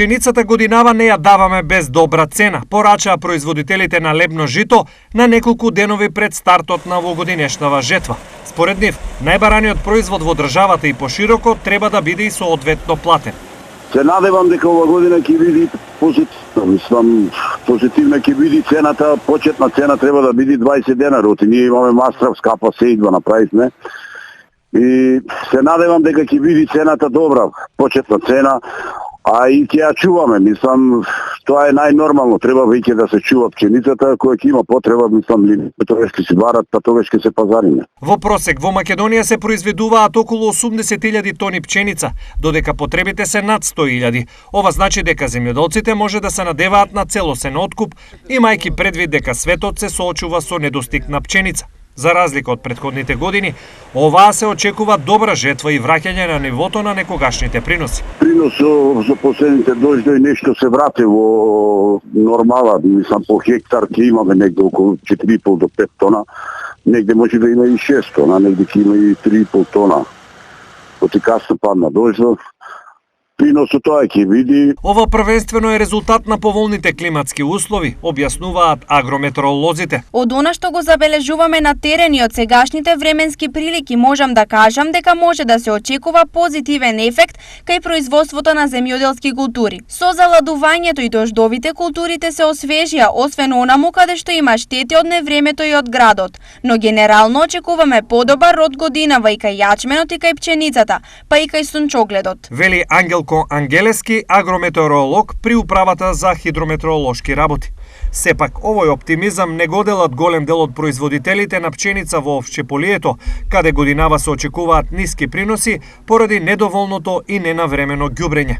Пченицата годинава не ја даваме без добра цена, порачаа производителите на лебно жито на неколку денови пред стартот на овогодинешнава жетва. Според нив, најбараниот производ во државата и пошироко треба да биде и соодветно платен. Се надевам дека ова година ќе биде позитивно. Мислам, позитивна ќе биде цената, почетна цена треба да биде 20 денари. Ние имаме мастрав, скапа се идва, направивме. И се надевам дека ќе биде цената добра, почетна цена, а и ќе ја чуваме. Мислам, тоа е најнормално, треба веќе да се чува пченицата, која ќе има потреба, мислам, тогаш ќе се барат, па тогаш ќе се пазариме. Во просек во Македонија се произведуваат околу 80.000 тони пченица, додека потребите се над 100.000. Ова значи дека земјоделците може да се надеваат на целосен откуп, имајќи предвид дека светот се соочува со недостиг на пченица. За разлика од претходните години, оваа се очекува добра жетва и враќање на нивото на некогашните приноси. Приносот за последните дождови нешто се врати во нормала, мислам по хектар ќе имаме негде околу 4,5 до 5 тона, негде може да има и 6 тона, негде ќе има и 3,5 тона. Оти касно падна дождот. Приносот тоа ќе види. Ова првенствено е резултат на поволните климатски услови, објаснуваат агрометеоролозите. Од она што го забележуваме на терен и од сегашните временски прилики, можам да кажам дека може да се очекува позитивен ефект кај производството на земјоделски култури. Со заладувањето и дождовите културите се освежија, освен онаму каде што има штети од невремето и од градот. Но генерално очекуваме подобар род годинава и кај јачменот и кај пченицата, па и кај сунчогледот. Вели Ангелко Ангелески, агрометеоролог при управата за хидрометеоролошки работи. Сепак, овој оптимизам не го делат голем дел од производителите на пченица во Овчеполието, каде годинава се очекуваат ниски приноси поради недоволното и ненавремено ѓубрење.